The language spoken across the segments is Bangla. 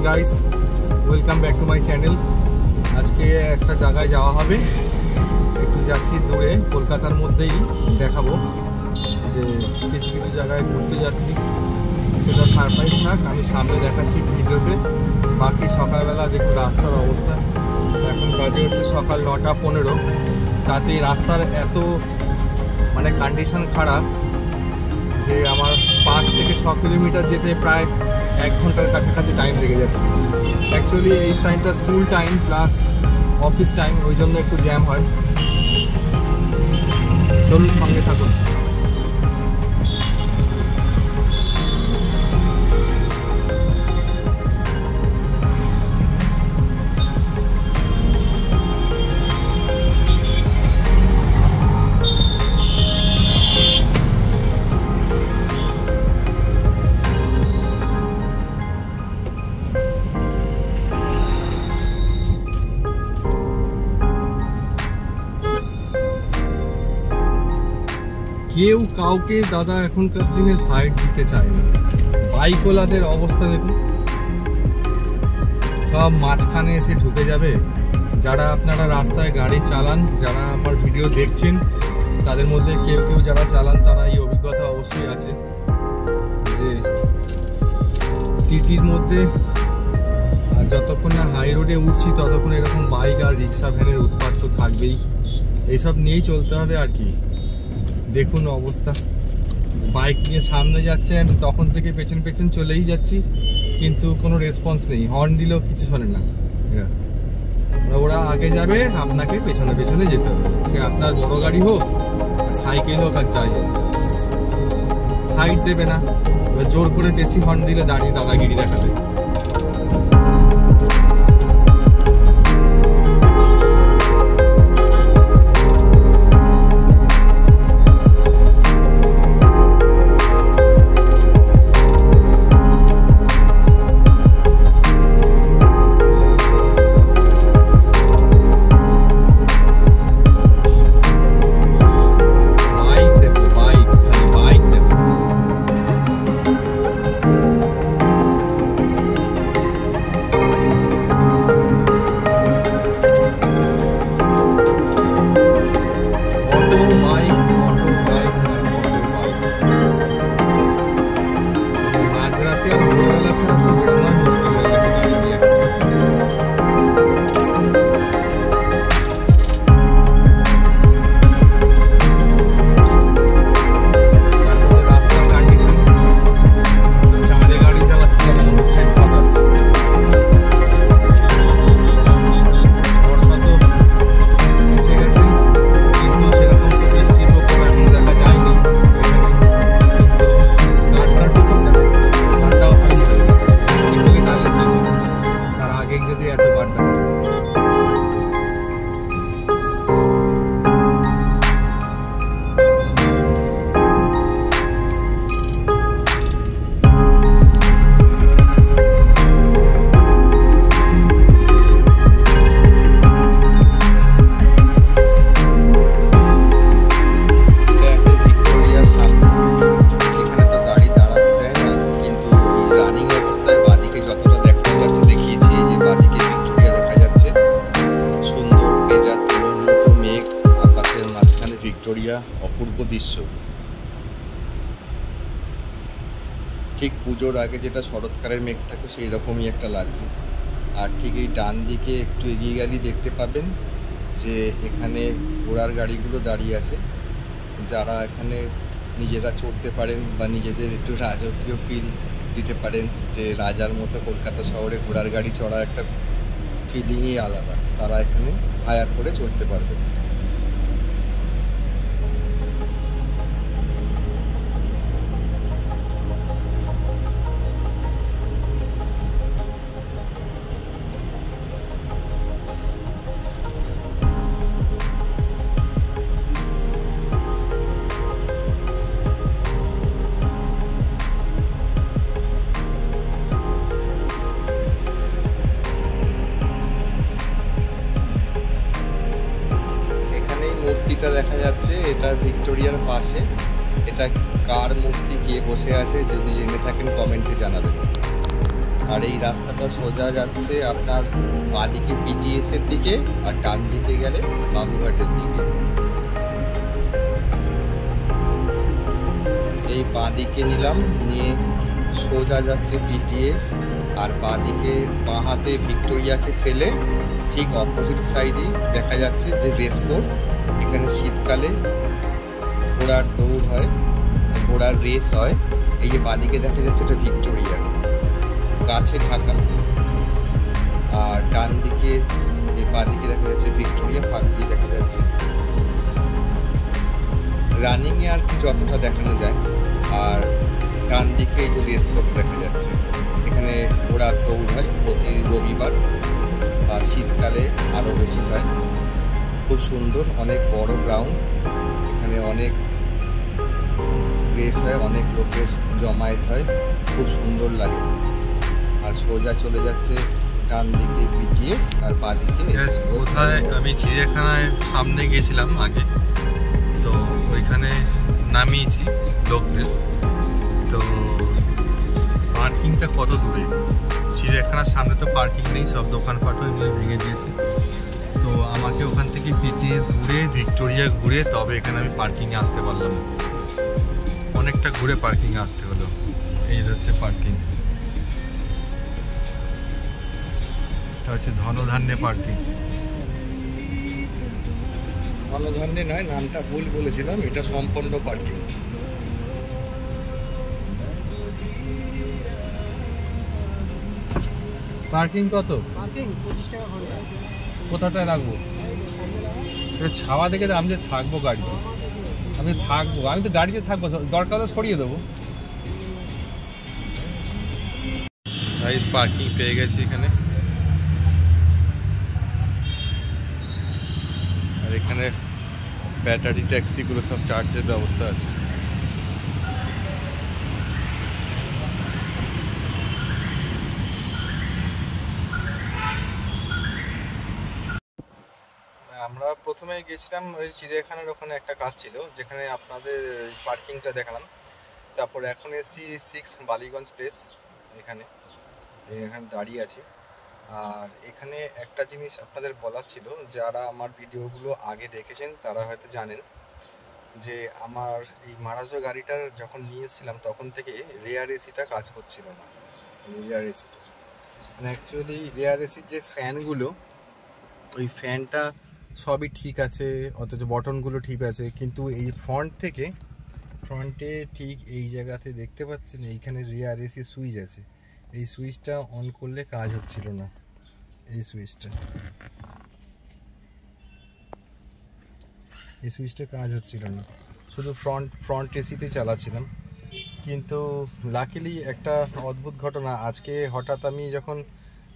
Guys, welcome back to my channel. আজকে একটা জায়গায় যাওয়া হবে, একটু যাচ্ছি দূরে, কলকাতার মধ্যেই দেখাবো যে কিছু কিছু জায়গায় ঘুরতে যাচ্ছি। সেটা সারপ্রাইজ থাক, আমি সামনে দেখাচ্ছি ভিডিওতে। বাকি সকালবেলা দেখুন রাস্তার অবস্থা। এখন বাজে হচ্ছে সকাল 9:15, তাতেই রাস্তার এত কন্ডিশন খারাপ যে আমার 5 থেকে 6 কিলোমিটার যেতে প্রায় 1 ঘন্টার কাছাকাছি টাইম লেগে যাচ্ছে। অ্যাকচুয়ালি এই টাইমটা school time plus office time, ওই জন্য একটু জ্যাম হয়। চলুন সঙ্গে থাকুন। কেউ কাউকে দাদা এখনকার দিনে সাইড দিতে চায় না। বাইকওয়ালাদের অবস্থা দেখুন, সব মাঝখানে এসে ঢুকে যাবে। যারা আপনারা রাস্তায় গাড়ি চালান, যারা আমার ভিডিও দেখছেন, তাদের মধ্যে কেউ কেউ যারা চালান তারা এই অভিজ্ঞতা অবশ্যই আছে যে সিটির মধ্যে যতক্ষণ না হাই রোডে উঠছি ততক্ষণ এরকম বাইক আর রিক্সা ভ্যানের উৎপাত তো থাকবেই। এইসব নিয়েই চলতে হবে আর কি। দেখুন অবস্থা, বাইক নিয়ে সামনে যাচ্ছে, আমি তখন থেকে পেছন পেছন চলেই যাচ্ছি, কিন্তু কোনো রেসপন্স নেই। হর্ন দিলেও কিছু শোনে না। ওরা আগে যাবে, আপনাকে পেছনে পেছনে যেতে হবে। সে আপনার বড় গাড়ি হোক, সাইকেল হোক আর যাই হোক, সাইড দেবে না। জোর করে বেশি হর্ন দিলে দাঁড়িয়ে দাদাগিরি দেখাবে। অপূর্ব দৃশ্য। ঠিক পুজোর আগে যেটা শরৎকালের মেঘ থাকে সেই রকমই একটা লাগছে। আর ঠিক এই ডান দিকে একটু এগিয়ে গেলেই দেখতে পাবেন যে এখানে ঘোড়ার গাড়িগুলো দাঁড়িয়ে আছে। যারা এখানে নিজেরা চড়তে পারেন বা নিজেদের একটু রাজকীয় ফিল দিতে পারেন, যে রাজার মতো কলকাতা শহরে ঘোড়ার গাড়ি চড়ার একটা ফিলিংই আলাদা, তারা এখানে হায়ার করে চড়তে পারবেন। মূর্তিটা দেখা যাচ্ছে, এটা ভিক্টোরিয়ার পাশে। এটা কার মূর্তি, কে বসে আছে, যদি জেনে থাকেন কমেন্টে জানাবেন। আর এই রাস্তাটা সোজা যাচ্ছে আপনার বাঁদিকে পিটিএস এর দিকে, আর ডান দিকে গেলে বাবুঘাটের দিকে। এই বাঁদিকে নিলাম, নিয়ে সোজা যাচ্ছে পিটিএস, আর বাঁদিকে বাঁ হাতে ভিক্টোরিয়াকে ফেলে ঠিক অপোজিট সাইডেই দেখা যাচ্ছে যে রেস কোর্স। এখানে শীতকালে ঘোড়ার দৌড় হয়, ঘোড়ার রেস হয়। এই যে বাঁদিকে দেখা যাচ্ছে এটা ভিক্টোরিয়া, গাছে ঢাকা। আর ডান দিকে এই বাঁদিকে দেখা যাচ্ছে ভিক্টোরিয়া, ফাঁক দিয়ে দেখা যাচ্ছে। রানিংয়ে আর কি যতটা দেখানো যায়। আর ডান দিকে এই যে রেস কোর্স দেখা যাচ্ছে, এখানে ঘোড়ার দৌড় হয় প্রতি রবিবার, আর শীতকালে আরও বেশি হয়। খুব সুন্দর, অনেক বড় গ্রাউন্ড, এখানে অনেক রেস হয়, অনেক লোকের জমায়েত হয়, খুব সুন্দর লাগে। আর সোজা চলে যাচ্ছে ডান দিকে পিটিএস, আর বাঁ দিকে কোথায় আমি চিড়িয়াখানায় সামনে গিয়েছিলাম আগে, তো ওইখানে নামিয়েছি লোকদের। তো পার্কিংটা কত দূরে? চিড়িয়াখানার সামনে তো পার্কিং নেই, সব দোকানপাটও এগুলো ভেঙে দিয়েছে। তো আমাকে ওখান থেকে পিটিএস ঘুরে ভিক্টোরিয়া ঘুরে তবে এখানে আমি পার্কিংয়ে আসতে পারলাম। অনেকটা ঘুরে পার্কিংয়ে আসতে হলো। এই হচ্ছে পার্কিং, এটা হচ্ছে ধনধান্যে পার্কিং। ধনধান্যে নয়, নামটা ভুল বলেছিলাম, এটা সম্পন্ন পার্কিং। পার্কিং কত? পার্কিং 25 টাকা ঘন্টা। কোথাটায় রাখবো? এটা ছাওয়া দেখে আমি যে থাকবো গাড়িতে, আমি থাকবো, আমি তো গাড়িতে থাকবো, দরকার হলে সরিয়ে দেবো। গাইস পার্কিং পেয়ে গেছি এখানে। আর এখানে ব্যাটারি ট্যাক্সিগুলো সব চার্জের ব্যবস্থা আছে। আমরা প্রথমে গেছিলাম ওই চিড়িয়াখানার ওখানে একটা কাজ ছিল, যেখানে আপনাদের পার্কিংটা দেখালাম। তারপর এখন এসি 6 বালিগঞ্জ প্লেস, এখানে দাঁড়িয়ে আছি। আর এখানে একটা জিনিস আপনাদের বলার ছিল, যারা আমার ভিডিওগুলো আগে দেখেছেন তারা হয়তো জানেন যে আমার এই মারাজো গাড়িটার যখন নিয়ে এসেছিলাম তখন থেকে রেয়ার এসিটা কাজ করছিল না। রেয়ার এসিটা মানে অ্যাকচুয়ালি রেয়ার এসির যে ফ্যানগুলো, ওই ফ্যানটা সবই ঠিক আছে, অথচ বটনগুলো ঠিক আছে, কিন্তু এই ফ্রন্টে ঠিক এই জায়গাতে দেখতে পাচ্ছেন এইখানে রেয়ার এসি সুইচ আছে, এই সুইচটা অন করলে কাজ হচ্ছিল না। এই সুইচটা কাজ হচ্ছিল না, শুধু ফ্রন্ট এসিতে চালাচ্ছিলাম। কিন্তু লাকিলি একটা অদ্ভুত ঘটনা, আজকে হঠাৎ আমি যখন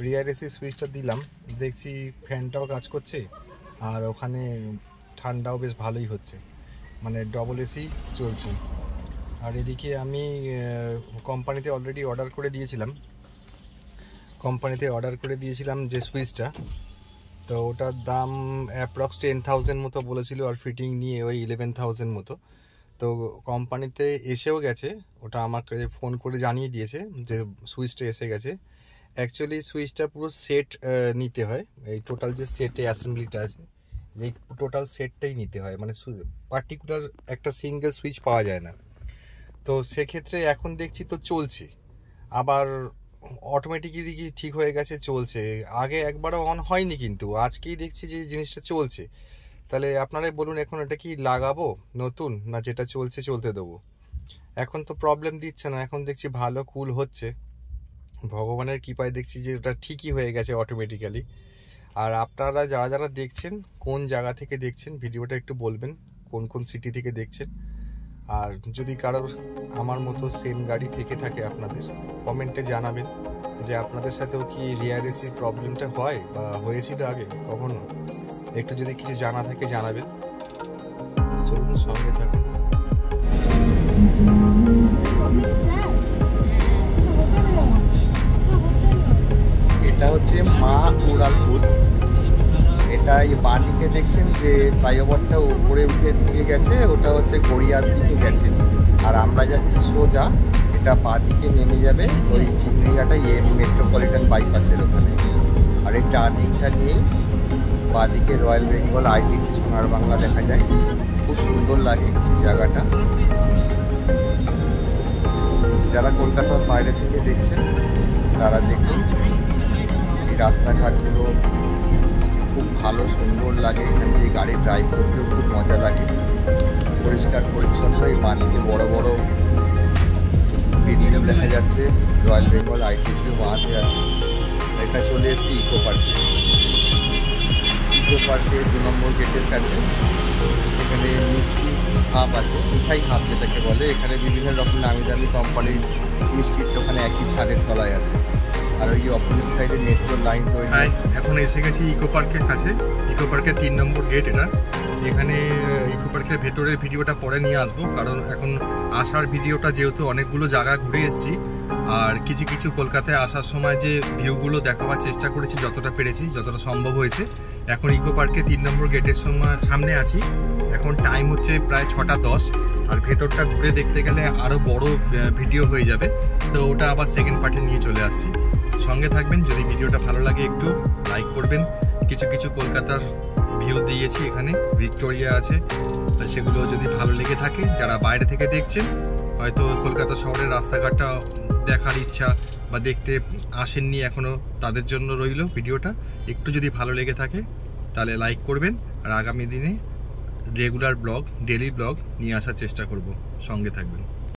রিয়ার এসি সুইচটা দিলাম দেখছি ফ্যানটাও কাজ করছে, আর ওখানে ঠান্ডাও বেশ ভালোই হচ্ছে, মানে ডবল এসি চলছে। আর এদিকে আমি কোম্পানিতে অলরেডি অর্ডার করে দিয়েছিলাম যে সুইচটা, তো ওটার দাম অ্যাপ্রক্স 10,000 মতো বলেছিল, আর ফিটিং নিয়ে ওই 11,000 মতো। তো কোম্পানিতে এসেও গেছে, ওটা আমাকে ফোন করে জানিয়ে দিয়েছে যে সুইচটা এসে গেছে। অ্যাকচুয়ালি সুইচটা পুরো সেট নিতে হয়, এই টোটাল যে সেটে অ্যাসেম্বলিটা আছে এই টোটাল সেটটাই নিতে হয়, মানে পার্টিকুলার একটা সিঙ্গেল সুইচ পাওয়া যায় না। তো সেক্ষেত্রে এখন দেখছি তো চলছে, আবার অটোমেটিক্যালি ঠিক হয়ে গেছে, চলছে। আগে একবারও অন হয়নি, কিন্তু আজকেই দেখছি যে জিনিসটা চলছে। তাহলে আপনারাই বলুন এখন এটা কি লাগাবো নতুন, না যেটা চলছে চলতে দেবো? এখন তো প্রবলেম দিচ্ছে না, এখন দেখছি ভালো কুল হচ্ছে, ভগবানের কৃপায় দেখছি যে ওটা ঠিকই হয়ে গেছে অটোমেটিক্যালি। আর আপনারা যারা দেখছেন, কোন জায়গা থেকে দেখছেন ভিডিওটা একটু বলবেন, কোন সিটি থেকে দেখছেন। আর যদি কারোর আমার মতো সেম গাড়ি থেকে থাকে আপনাদের, কমেন্টে জানাবেন যে আপনাদের সাথেও কি রিয়ার এসির প্রবলেমটা হয় বা হয়েছিল আগে কখনো, একটু যদি কিছু জানা থাকে জানাবেন। চলুন সঙ্গে থাকুন। এটা হচ্ছে মা উড়ালপুর। এটা এই বাঁদিকে দেখছেন যে ফ্লাইওভারটা উপরে উঠে দিকে গেছে, ওটা হচ্ছে গড়িয়ার দিকে গেছে। আর আমরা যাচ্ছি সোজা, এটা পা দিকে নেমে যাবে ওই চিংড়িঘাটা মেট্রোপলিটন বাইপাসের ওখানে। আর এই টার্নিংটা নিয়েই পা দিকে রয়্যাল বেঙ্গল আইটিসি সোনার বাংলা দেখা যায়। খুব সুন্দর লাগে এই জায়গাটা। যারা কলকাতার বাইরে থেকে দেখছেন তারা দেখুন, এই রাস্তাঘাটগুলো খুব ভালো সুন্দর লাগে। এখান থেকে গাড়ি ড্রাইভ করতেও খুব মজা লাগে, পরিষ্কার পরিচ্ছন্ন। এই বাঁদিকে বড় বড় বিল্ডিং দেখা যাচ্ছে, রয়্যাল বেঙ্গল আইটিসিও বাঁধে আছে। এটা চলে এসেছি ইকো পার্কে। ইকো পার্কে 2 নম্বর গেটের কাছে এখানে মিষ্টি হাব আছে, মিঠাই হাব যেটাকে বলে। এখানে বিভিন্ন রকম নামি দামি কোম্পানির মিষ্টির দোকানে একই ছাদের তলায় আছে। আর ওই অপোজিট সাইডে মেট্রো লাইন তৈরি হচ্ছে। এখন এসে গেছি ইকো পার্কের কাছে। ইকো পার্কের 3 নম্বর গেট এটা। এখানে ইকো পার্কের ভেতরের ভিডিওটা পরে নিয়ে আসবো, কারণ এখন আসার ভিডিওটা যেহেতু অনেকগুলো জায়গা ঘুরে এসেছি, আর কিছু কিছু কলকাতায় আসার সময় যে ভিউগুলো দেখাবার চেষ্টা করেছি যতটা পেরেছি, যতটা সম্ভব হয়েছে। এখন ইকো পার্কে 3 নম্বর গেটের সামনে আছি। এখন টাইম হচ্ছে প্রায় 6:10, আর ভেতরটা ঘুরে দেখতে গেলে আরও বড় ভিডিও হয়ে যাবে। তো ওটা আবার সেকেন্ড পার্টে নিয়ে চলে আসছি। সঙ্গে থাকবেন। যদি ভিডিওটা ভালো লাগে একটু লাইক করবেন। কিছু কিছু কলকাতার ভিউ দিয়েছি, এখানে ভিক্টোরিয়া আছে, সেগুলো যদি ভালো লেগে থাকে, যারা বাইরে থেকে দেখছেন হয়তো কলকাতা শহরের রাস্তাঘাটটা দেখার ইচ্ছা বা দেখতে আসেননি এখনও, তাদের জন্য রইল ভিডিওটা। একটু যদি ভালো লেগে থাকে তাহলে লাইক করবেন, আর আগামী দিনে রেগুলার ব্লগ, ডেলি ব্লগ নিয়ে আসার চেষ্টা করব। সঙ্গে থাকবেন।